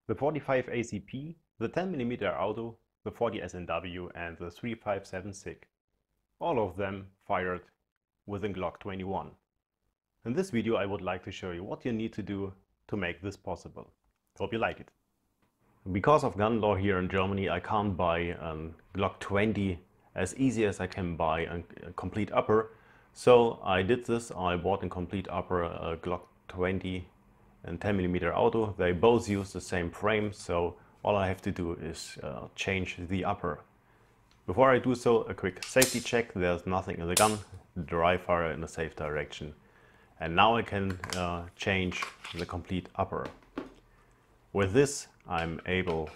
the 45 ACP, the 10mm auto, the 40 SNW and the 357 SIG. All of them fired with a Glock 21. In this video I would like to show you what you need to do to make this possible. Hope you like it. Because of gun law here in Germany, I can't buy a Glock 20 as easy as I can buy a complete upper. So I did this. I bought a complete upper, a Glock 20 and 10mm auto. They both use the same frame, so all I have to do is change the upper. Before I do so, a quick safety check. There's nothing in the gun. Dry fire in a safe direction. And now I can change the complete upper. With this I'm able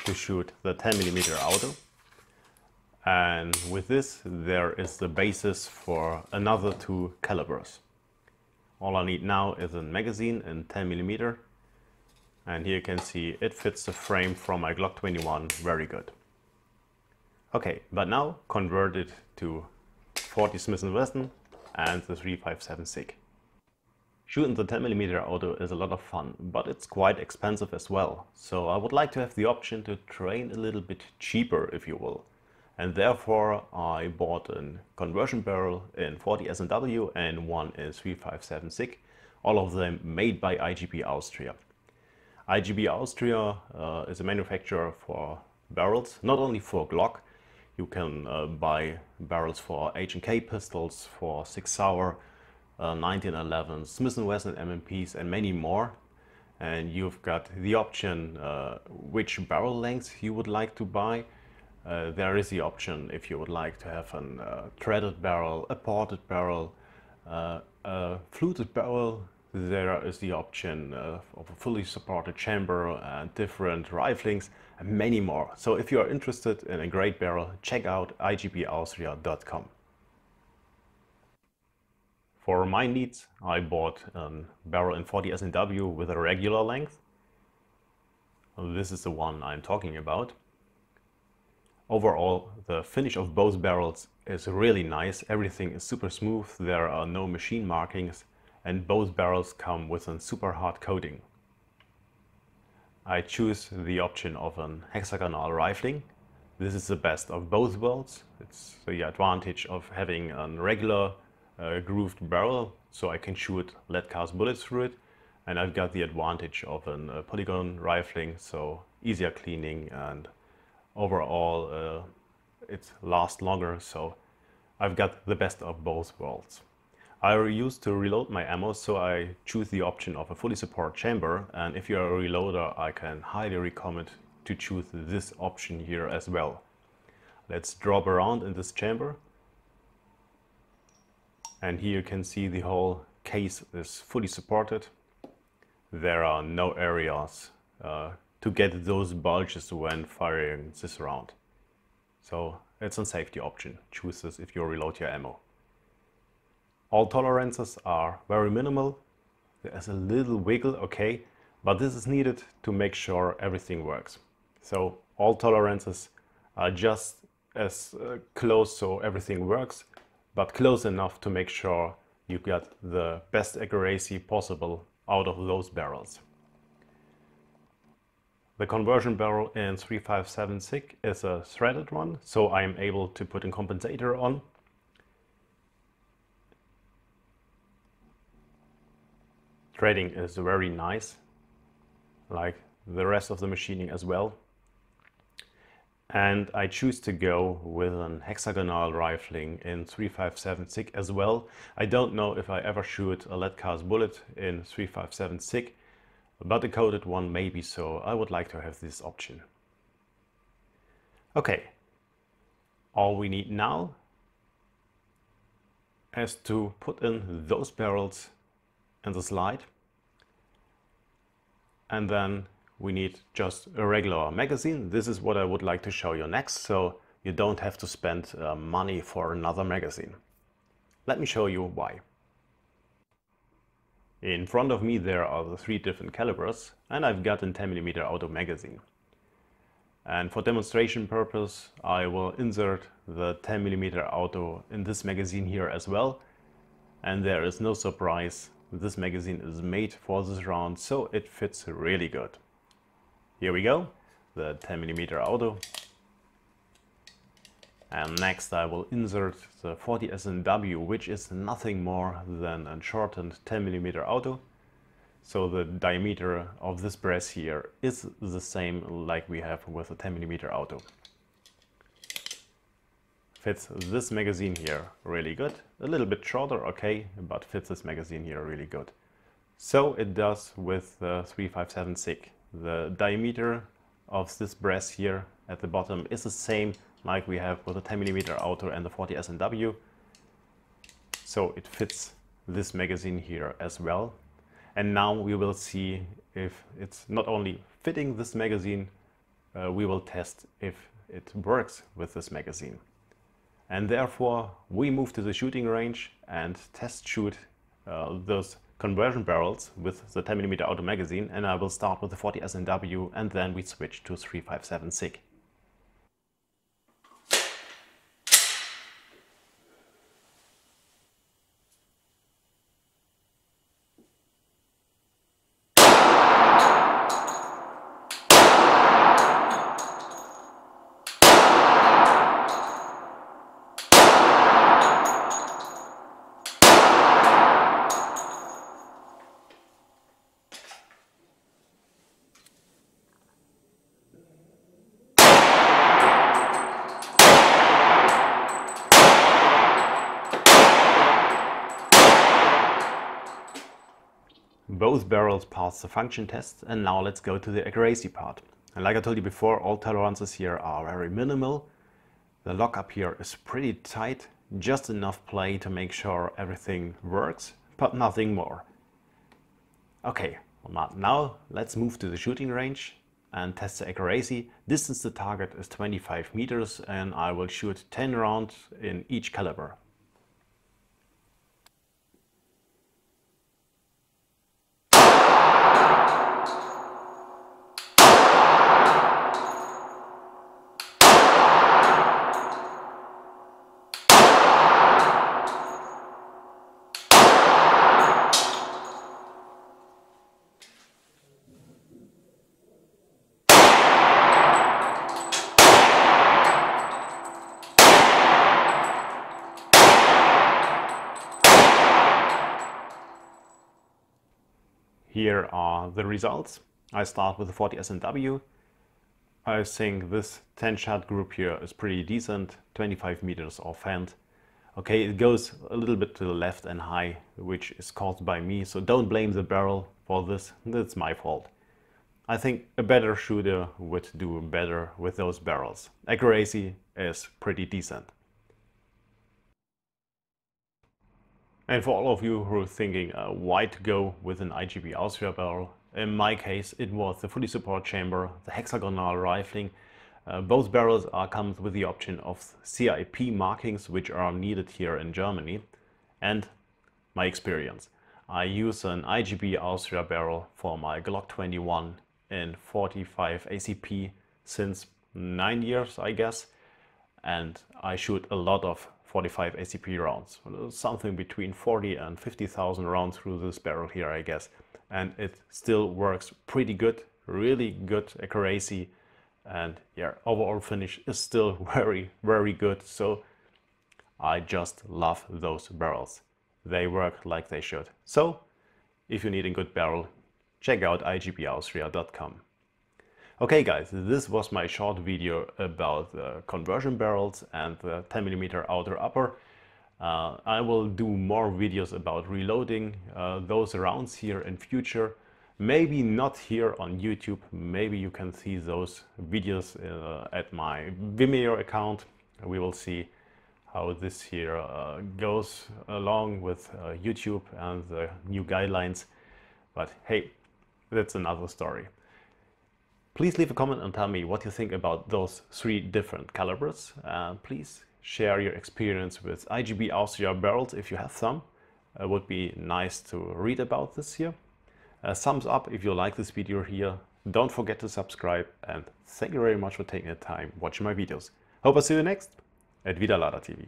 to shoot the 10mm auto. And with this there is the basis for another two calibers. All I need now is a magazine in 10mm, and here you can see it fits the frame from my Glock 21 very good. Okay, but now convert it to 40 Smith & Wesson and the 357 SIG. Shooting the 10mm auto is a lot of fun, but it's quite expensive as well. So I would like to have the option to train a little bit cheaper, if you will. And therefore I bought a conversion barrel in 40 SNW and one in 357 SIG, all of them made by IGB Austria. IGB Austria is a manufacturer for barrels, not only for Glock. You can buy barrels for H&K pistols, for Sig Sauer, 1911, Smith & Wesson MMPs and many more. And you've got the option which barrel length you would like to buy. There is the option if you would like to have a threaded barrel, a ported barrel, a fluted barrel. There is the option of a fully supported chamber and different riflings and many more. So if you are interested in a great barrel, check out igbaustria.com. For my needs, I bought a barrel in 40 SNW with a regular length. This is the one I'm talking about. Overall, the finish of both barrels is really nice. Everything is super smooth. There are no machine markings and both barrels come with a super hard coating. I choose the option of an hexagonal rifling. This is the best of both worlds. It's the advantage of having a regular grooved barrel, so I can shoot lead cast bullets through it. And I've got the advantage of a polygon rifling, so easier cleaning and overall it lasts longer, so I've got the best of both worlds. I used to reload my ammo, so I choose the option of a fully supported chamber, and if you're a reloader I can highly recommend to choose this option here as well. Let's drop around in this chamber, and here you can see the whole case is fully supported. There are no areas to get those bulges when firing this round. So it's a safety option. Choose this if you reload your ammo. All tolerances are very minimal. There's a little wiggle, okay, but this is needed to make sure everything works. So all tolerances are just as close so everything works, but close enough to make sure you get the best accuracy possible out of those barrels. The conversion barrel in 357 SIG is a threaded one, so I am able to put a compensator on. Threading is very nice, like the rest of the machining as well. And I choose to go with an hexagonal rifling in 357 SIG as well. I don't know if I ever shoot a lead cast bullet in 357 SIG, but a coated one maybe, so I would like to have this option. Okay, all we need now is to put in those barrels in the slide, and then we need just a regular magazine. This is what I would like to show you next, so you don't have to spend money for another magazine. Let me show you why. In front of me there are the three different calibers, and I've got a 10mm auto magazine. And for demonstration purpose I will insert the 10mm auto in this magazine here as well. And there is no surprise, this magazine is made for this round, so it fits really good. Here we go, the 10mm auto. And next I will insert the 40 S&W, which is nothing more than a shortened 10mm auto. So the diameter of this brass here is the same like we have with a 10mm auto. Fits this magazine here really good. A little bit shorter, okay, but fits this magazine here really good. So it does with the 357 SIG. The diameter of this brass here at the bottom is the same like we have with the 10mm auto and the 40 S&W. So it fits this magazine here as well. And now we will see if it's not only fitting this magazine, we will test if it works with this magazine. And therefore we move to the shooting range and test shoot those conversion barrels with the 10mm auto magazine, and I will start with the 40 S&W and then we switch to 357 SIG. Both barrels passed the function test, and now let's go to the accuracy part. And like I told you before, all tolerances here are very minimal. The lockup here is pretty tight, just enough play to make sure everything works, but nothing more. Okay, now let's move to the shooting range and test the accuracy. Distance to target is 25 meters and I will shoot 10 rounds in each caliber. Here are the results. I start with the 40 S&W. I think this 10-shot group here is pretty decent, 25 meters offhand. Okay, it goes a little bit to the left and high, which is caused by me, so don't blame the barrel for this, that's my fault. I think a better shooter would do better with those barrels. Accuracy is pretty decent. And for all of you who are thinking why to go with an IGB Austria barrel, in my case it was the fully support chamber, the hexagonal rifling. Both barrels come with the option of CIP markings, which are needed here in Germany. And my experience. I use an IGB Austria barrel for my Glock 21 in 45 ACP since 9 years, I guess. And I shoot a lot of 45 ACP rounds, something between 40 and 50,000 rounds through this barrel here, I guess. And it still works pretty good, really good accuracy. And yeah, overall finish is still very, very good. So I just love those barrels. They work like they should. So if you need a good barrel, check out IGBAustria.com. Okay guys, this was my short video about the conversion barrels and the 10mm outer upper. I will do more videos about reloading those rounds here in future. Maybe not here on YouTube, maybe you can see those videos at my Vimeo account. We will see how this here goes along with YouTube and the new guidelines. But hey, that's another story. Please leave a comment and tell me what you think about those 3 different calibers. Please share your experience with IGB Austria barrels if you have some. It would be nice to read about this here. Thumbs up if you like this video here. Don't forget to subscribe, and thank you very much for taking the time watching my videos. Hope I see you next at Wiederladertv.